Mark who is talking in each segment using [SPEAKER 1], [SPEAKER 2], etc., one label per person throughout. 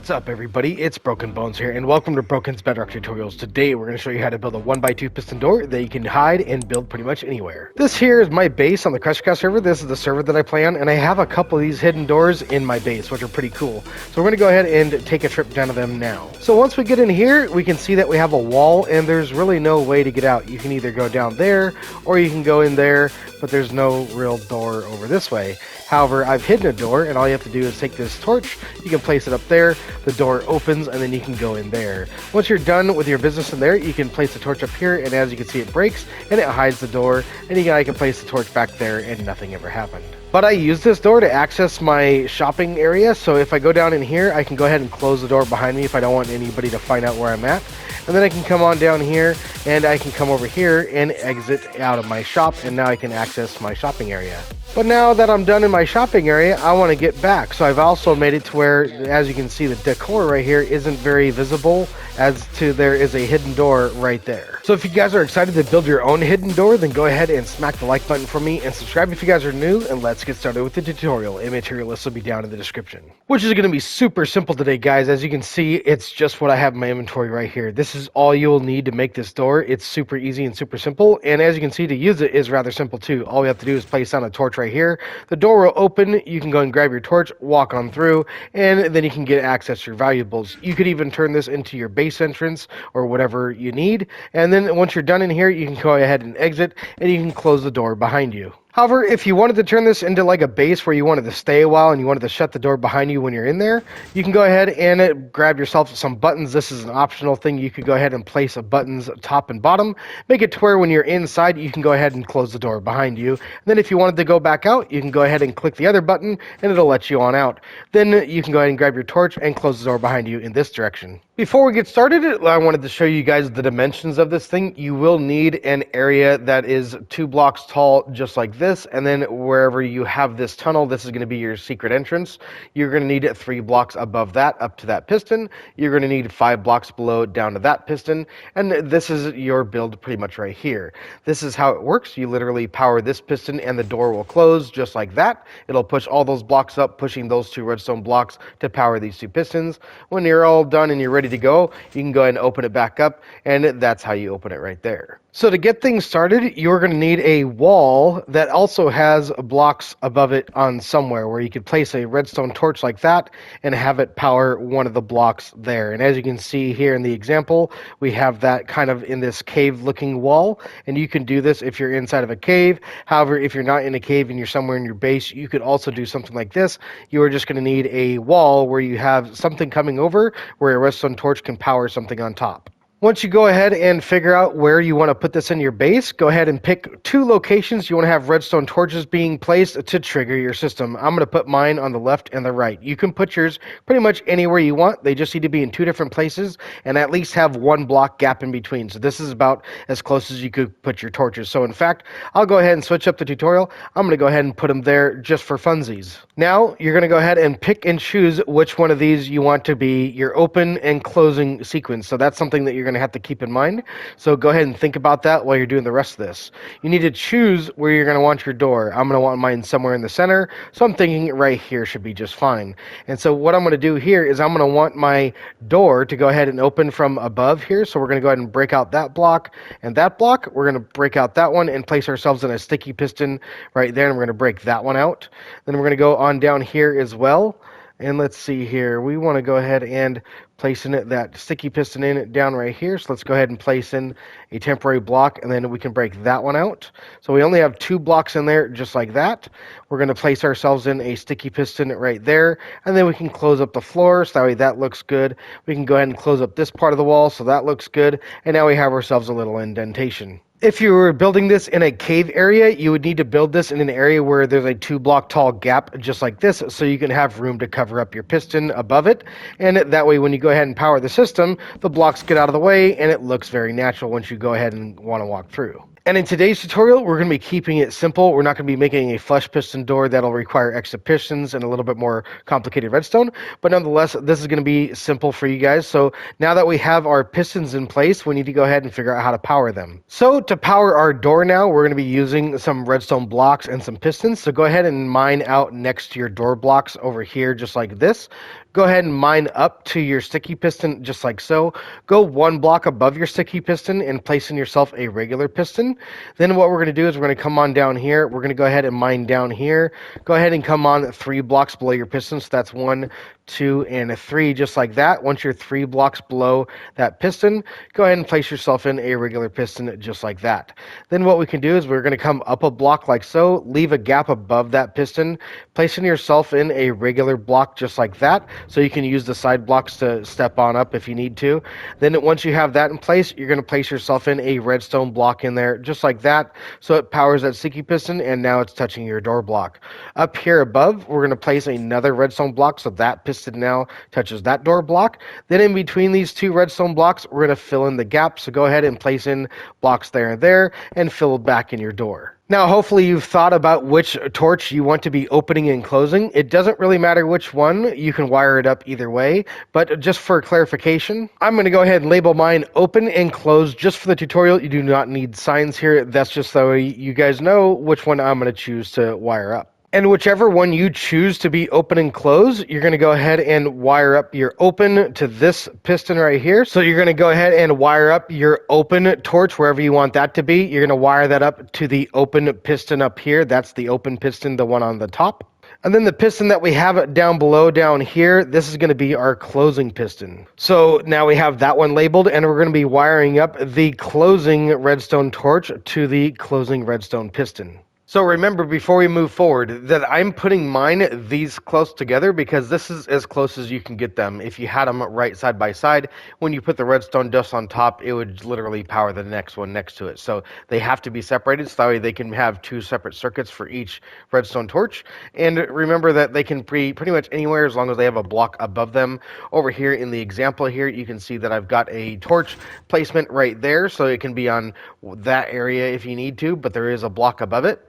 [SPEAKER 1] What's up, everybody? It's Broken Bones here, and welcome to Broken's Bedrock Tutorials. Today, we're going to show you how to build a 1x2 piston door that you can hide and build pretty much anywhere. This here is my base on the KrustyKraft server. This is the server that I play on, and I have a couple of these hidden doors in my base, which are pretty cool. So we're going to go ahead and take a trip down to them now. So once we get in here, we can see that we have a wall, and there's really no way to get out. You can either go down there, or you can go in there, but there's no real door over this way. However, I've hidden a door, and all you have to do is take this torch, you can place it up there, the door opens, and then you can go in there. Once you're done with your business in there, you can place the torch up here, and as you can see, it breaks, and it hides the door, and I can place the torch back there, and nothing ever happened. But I use this door to access my shopping area, so if I go down in here, I can go ahead and close the door behind me if I don't want anybody to find out where I'm at. And then I can come on down here, and I can come over here and exit out of my shop, and now I can access my shopping area. But now that I'm done in my shopping area, I want to get back. So I've also made it to where, as you can see, the decor right here isn't very visible, as to there is a hidden door right there. So if you guys are excited to build your own hidden door, then go ahead and smack the like button for me and subscribe if you guys are new, and let's get started with the tutorial. A material list will be down in the description. Which is going to be super simple today, guys. As you can see, it's just what I have in my inventory right here. This is all you'll need to make this door. It's super easy and super simple, and as you can see, to use it is rather simple too. All we have to do is place down a torch right here. The door will open, you can go and grab your torch, walk on through, and then you can get access to your valuables. You could even turn this into your base entrance or whatever you need, and then once you're done in here, you can go ahead and exit, and you can close the door behind you. However, if you wanted to turn this into like a base where you wanted to stay a while and you wanted to shut the door behind you when you're in there, you can go ahead and grab yourself some buttons. This is an optional thing. You could go ahead and place buttons top and bottom, make it to where when you're inside, you can go ahead and close the door behind you. And then if you wanted to go back out, you can go ahead and click the other button and it'll let you on out. Then you can go ahead and grab your torch and close the door behind you in this direction. Before we get started, I wanted to show you guys the dimensions of this thing. You will need an area that is 2 blocks tall, just like this, and then wherever you have this tunnel, this is going to be your secret entrance. You're going to need 3 blocks above that up to that piston. You're going to need 5 blocks below down to that piston, and this is your build pretty much right here. This is how it works. You literally power this piston and the door will close just like that. It'll push all those blocks up, pushing those 2 redstone blocks to power these 2 pistons. When you're all done and you're ready to go, you can go ahead and open it back up, and that's how you open it right there. So to get things started, you're going to need a wall that also has blocks above it on somewhere where you could place a redstone torch like that and have it power one of the blocks there. And as you can see here in the example, we have that kind of in this cave looking wall, and you can do this if you're inside of a cave. However, if you're not in a cave and you're somewhere in your base, you could also do something like this. You are just going to need a wall where you have something coming over where a redstone torch can power something on top. Once you go ahead and figure out where you want to put this in your base, go ahead and pick 2 locations you want to have redstone torches being placed to trigger your system. I'm going to put mine on the left and the right. You can put yours pretty much anywhere you want. They just need to be in 2 different places and at least have 1 block gap in between. So this is about as close as you could put your torches. So in fact, I'll go ahead and switch up the tutorial. I'm going to go ahead and put them there just for funsies. Now, you're going to go ahead and pick and choose which one of these you want to be your open and closing sequence. So that's something that you're going to have to keep in mind. So go ahead and think about that while you're doing the rest of this. You need to choose where you're going to want your door. I'm going to want mine somewhere in the center, so I'm thinking right here should be just fine. And so what I'm going to do here is I'm going to want my door to go ahead and open from above here. So we're going to go ahead and break out that block and that block. We're going to break out that one and place ourselves in a sticky piston right there, and we're going to break that one out. Then we're going to go on down here as well. And let's see here, we want to go ahead and place in it that sticky piston in it down right here. So let's go ahead and place in a temporary block, and then we can break that one out. So we only have 2 blocks in there just like that. We're going to place ourselves in a sticky piston right there, and then we can close up the floor so that way that looks good. We can go ahead and close up this part of the wall so that looks good, and now we have ourselves a little indentation. If you were building this in a cave area, you would need to build this in an area where there's a 2 block tall gap just like this, so you can have room to cover up your piston above it, and that way when you go ahead and power the system, the blocks get out of the way and it looks very natural once you go ahead and want to walk through. And in today's tutorial, we're going to be keeping it simple. We're not going to be making a flush piston door that'll require extra pistons and a little bit more complicated redstone. But nonetheless, this is going to be simple for you guys. So now that we have our pistons in place, we need to go ahead and figure out how to power them. So to power our door now, we're going to be using some redstone blocks and some pistons. So go ahead and mine out next to your door blocks over here, just like this. Go ahead and mine up to your sticky piston, just like so. Go one block above your sticky piston and place in yourself a regular piston. Then what we're going to do is we're going to come on down here. We're going to go ahead and mine down here. Go ahead and come on 3 blocks below your piston. So that's 1, 2, and 3, just like that. Once you're 3 blocks below that piston, go ahead and place yourself in a regular piston, just like that. Then what we can do is we're going to come up a block like so, leave a gap above that piston, placing yourself in a regular block, just like that. So you can use the side blocks to step on up if you need to. Then once you have that in place, you're going to place yourself in a redstone block in there, just like that. So it powers that sticky piston, and now it's touching your door block. Up here above, we're going to place another redstone block, so that piston now touches that door block. Then in between these 2 redstone blocks, we're going to fill in the gap. So go ahead and place in blocks there and there, and fill back in your door. Now, hopefully you've thought about which torch you want to be opening and closing. It doesn't really matter which one. You can wire it up either way. But just for clarification, I'm going to go ahead and label mine open and close just for the tutorial. You do not need signs here. That's just so you guys know which one I'm going to choose to wire up. And whichever one you choose to be open and close, you're going to go ahead and wire up your open to this piston right here. So you're going to go ahead and wire up your open torch wherever you want that to be. You're going to wire that up to the open piston up here. That's the open piston, the one on the top. And then the piston that we have down below down here, this is going to be our closing piston. So now we have that one labeled, and we're going to be wiring up the closing redstone torch to the closing redstone piston. So remember, before we move forward, that I'm putting mine these close together because this is as close as you can get them. If you had them right side by side, when you put the redstone dust on top, it would literally power the next one next to it. So they have to be separated, so that way they can have 2 separate circuits for each redstone torch. And remember that they can be pretty much anywhere as long as they have a block above them. Over here in the example here, you can see that I've got a torch placement right there, so it can be on that area if you need to, but there is a block above it.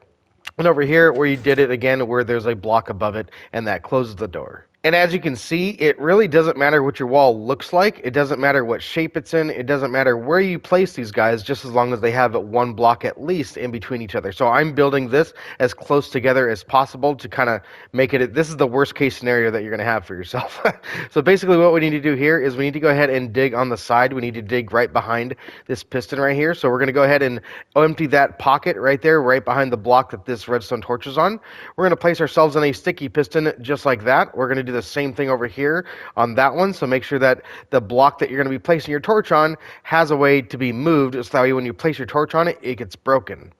[SPEAKER 1] And over here where you did it again, where there's a block above it, and that closes the door. And as you can see, it really doesn't matter what your wall looks like. It doesn't matter what shape it's in. It doesn't matter where you place these guys, just as long as they have 1 block at least in between each other. So I'm building this as close together as possible to kind of make it, this is the worst case scenario that you're going to have for yourself. So basically what we need to do here is we need to go ahead and dig on the side. We need to dig right behind this piston right here. So we're going to go ahead and empty that pocket right there, right behind the block that this redstone torch is on. We're going to place ourselves in a sticky piston just like that. We're going to do the same thing over here on that one, so make sure that the block that you're going to be placing your torch on has a way to be moved, so that way when you place your torch on it, it gets broken.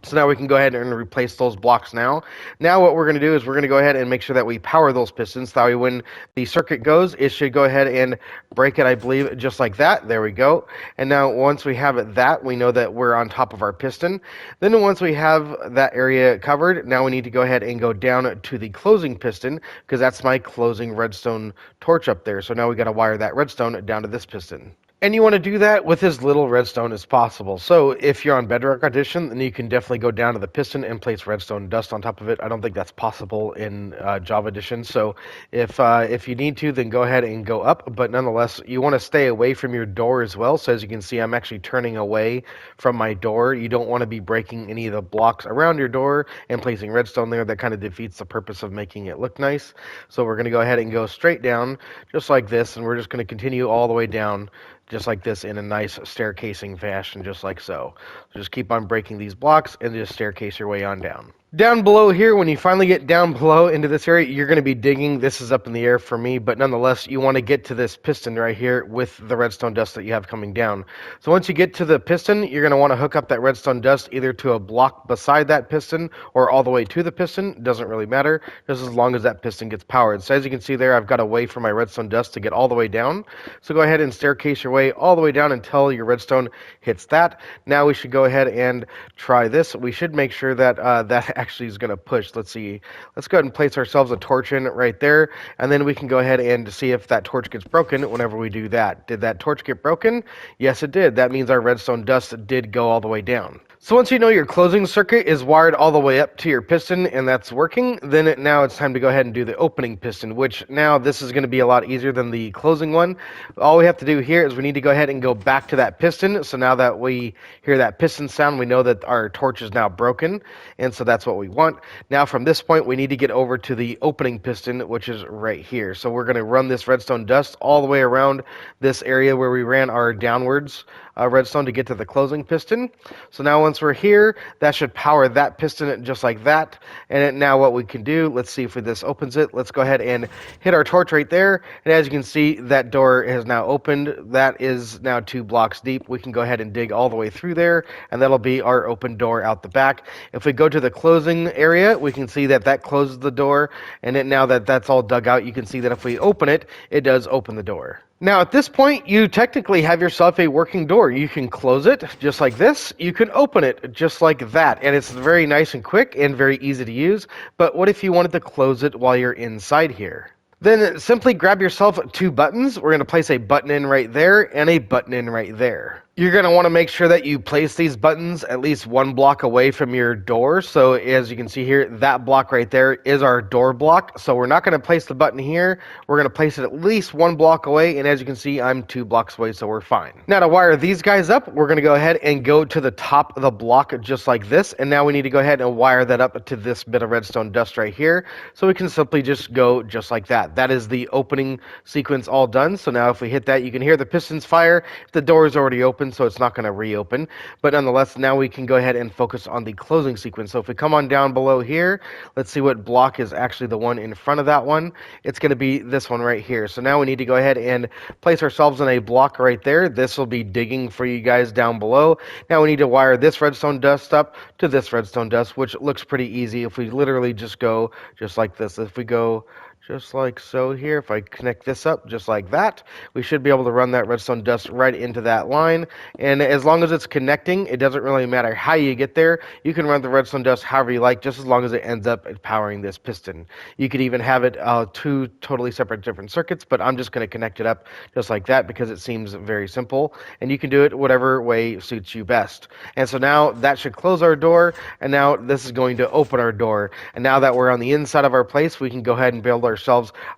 [SPEAKER 1] So now we can go ahead and replace those blocks now. Now what we're going to do is we're going to go ahead and make sure that we power those pistons. That way when the circuit goes, it should go ahead and break it, I believe, just like that. There we go. And now once we have it that, we know that we're on top of our piston. Then once we have that area covered, now we need to go ahead and go down to the closing piston, because that's my closing redstone torch up there. So now we got to wire that redstone down to this piston. And you want to do that with as little redstone as possible. So if you're on Bedrock Edition, then you can definitely go down to the piston and place redstone dust on top of it. I don't think that's possible in Java Edition. So if you need to, then go ahead and go up. But nonetheless, you want to stay away from your door as well. So as you can see, I'm actually turning away from my door. You don't want to be breaking any of the blocks around your door and placing redstone there. That kind of defeats the purpose of making it look nice. So we're going to go ahead and go straight down just like this. And we're just going to continue all the way down just like this in a nice staircasing fashion, just like so. Just keep on breaking these blocks and just staircase your way on down. Down below here, when you finally get down below into this area, you're going to be digging. This is up in the air for me, but nonetheless, you want to get to this piston right here with the redstone dust that you have coming down. So once you get to the piston, you're going to want to hook up that redstone dust either to a block beside that piston or all the way to the piston. It doesn't really matter, just as long as that piston gets powered. So as you can see there, I've got a way for my redstone dust to get all the way down. So go ahead and staircase your way all the way down until your redstone hits that. Now we should go ahead and try this. We should make sure that that actually is going to push. Let's see. Let's go ahead and place ourselves a torch in right there, and then we can go ahead and see if that torch gets broken whenever we do that. Did that torch get broken? Yes, it did. That means our redstone dust did go all the way down. So once you know your closing circuit is wired all the way up to your piston and that's working, then now it's time to go ahead and do the opening piston, which now this is going to be a lot easier than the closing one. All we have to do here is we need to go ahead and go back to that piston. So now that we hear that piston sound, we know that our torch is now broken, and so that's what we want. Now from this point, we need to get over to the opening piston, which is right here. So we're going to run this redstone dust all the way around this area where we ran our downwards redstone to get to the closing piston. So now once we're here, that should power that piston just like that. And now what we can do, let's see if this opens it. Let's go ahead and hit our torch right there. And as you can see, that door has now opened. That is now 2 blocks deep. We can go ahead and dig all the way through there, and that'll be our open door out the back. If we go to the closing area, we can see that that closes the door. And now that that's all dug out, you can see that if we open it, it does open the door. Now at this point, you technically have yourself a working door. You can close it just like this. You can open it just like that. And it's very nice and quick and very easy to use. But what if you wanted to close it while you're inside here? Then simply grab yourself 2 buttons. We're going to place a button in right there and a button in right there. You're going to want to make sure that you place these buttons at least 1 block away from your door. So as you can see here, that block right there is our door block. So we're not going to place the button here. We're going to place it at least 1 block away. And as you can see, I'm 2 blocks away, so we're fine. Now to wire these guys up, we're going to go ahead and go to the top of the block just like this. And now we need to go ahead and wire that up to this bit of redstone dust right here. So we can simply just go just like that. That is the opening sequence all done. So now if we hit that, you can hear the pistons fire. The door is already open, so it's not going to reopen. But nonetheless, now we can go ahead and focus on the closing sequence. So if we come on down below here, let's see what block is actually the one in front of that one. It's going to be this one right here. So now we need to go ahead and place ourselves in a block right there. This will be digging for you guys down below. Now we need to wire this redstone dust up to this redstone dust, which looks pretty easy if we literally just go just like this. If we go just like so here, if I connect this up just like that, we should be able to run that redstone dust right into that line. And as long as it's connecting, it doesn't really matter how you get there. You can run the redstone dust however you like, just as long as it ends up powering this piston. You could even have it 2 totally separate different circuits, but I'm just going to connect it up just like that because it seems very simple. And you can do it whatever way suits you best. And so now that should close our door, and now this is going to open our door. And now that we're on the inside of our place, we can go ahead and build ourselves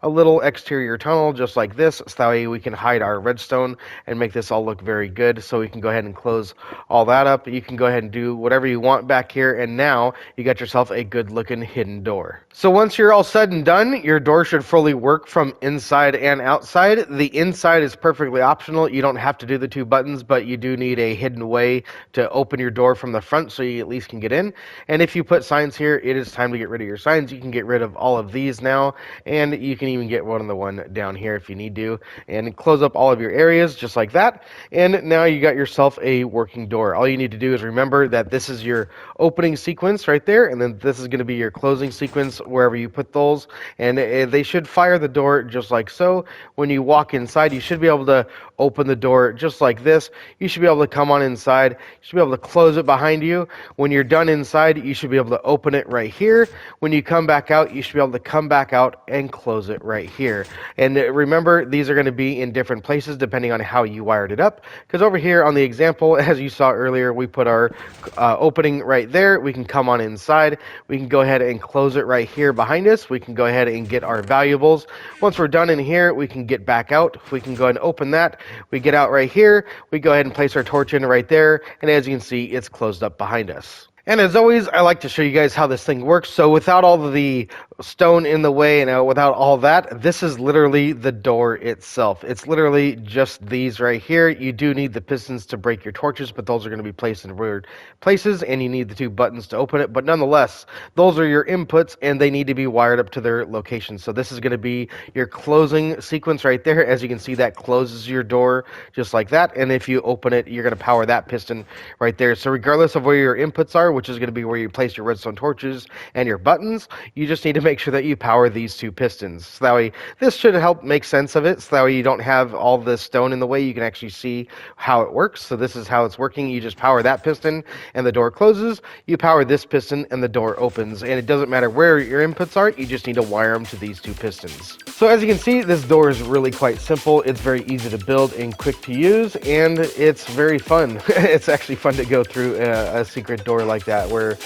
[SPEAKER 1] a little exterior tunnel just like this, so that way we can hide our redstone and make this all look very good. So we can go ahead and close all that up. You can go ahead and do whatever you want back here, and now you got yourself a good looking hidden door. So once you're all said and done, your door should fully work from inside and outside. The inside is perfectly optional. You don't have to do the 2 buttons, but you do need a hidden way to open your door from the front so you at least can get in. And if you put signs here, it is time to get rid of your signs. You can get rid of all of these now, and you can even get one of the one down here if you need to, and close up all of your areas just like that. And now you got yourself a working door. All you need to do is remember that this is your opening sequence right there, and then this is going to be your closing sequence wherever you put those, and they should fire the door just like so. When you walk inside, you should be able to open the door just like this. You should be able to come on inside. You should be able to close it behind you. When you're done inside, you should be able to open it right here. When you come back out, you should be able to come back out and close it right here. And remember, these are going to be in different places depending on how you wired it up, because over here on the example, as you saw earlier, we put our opening right there. We can come on inside. We can go ahead and close it right here behind us. We can go ahead and get our valuables. Once we're done in here, we can get back out. We can go ahead and open that. We get out right here. We go ahead and place our torch in right there. And as you can see, it's closed up behind us. And as always, I like to show you guys how this thing works. So without all of the stone in the way and without all that, this is literally the door itself. It's literally just these right here. You do need the pistons to break your torches, but those are going to be placed in weird places, and you need the 2 buttons to open it. But nonetheless, those are your inputs, and they need to be wired up to their location. So this is going to be your closing sequence right there. As you can see, that closes your door just like that. And if you open it, you're going to power that piston right there. So regardless of where your inputs are, which is going to be where you place your redstone torches and your buttons, you just need to make sure that you power these 2 pistons. So that way, this should help make sense of it. So that way you don't have all the stone in the way. You can actually see how it works. So this is how it's working. You just power that piston and the door closes. You power this piston and the door opens. And it doesn't matter where your inputs are. You just need to wire them to these 2 pistons. So as you can see, this door is really quite simple. It's very easy to build and quick to use, and it's very fun. It's actually fun to go through a secret door like that where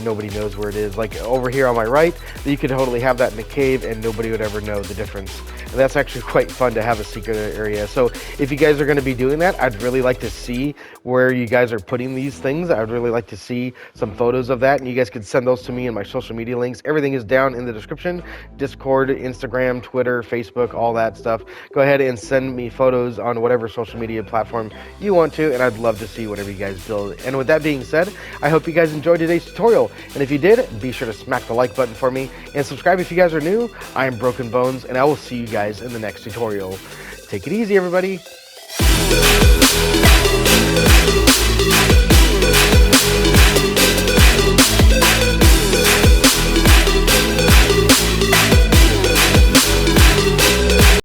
[SPEAKER 1] nobody knows where it is. Like over here on my right, you could totally have that in a cave and nobody would ever know the difference. And that's actually quite fun to have a secret area. So if you guys are going to be doing that, I'd really like to see where you guys are putting these things. I'd really like to see some photos of that, and you guys can send those to me in my social media links. Everything is down in the description: Discord, Instagram, Twitter, Facebook, all that stuff. Go ahead and send me photos on whatever social media platform you want to, and I'd love to see whatever you guys build. And with that being said, I hope you guys enjoyed today's tutorial, and if you did, be sure to smack the like button for me and subscribe if you guys are new. I am Broken Bones, and I will see you guys in the next tutorial. Take it easy, everybody.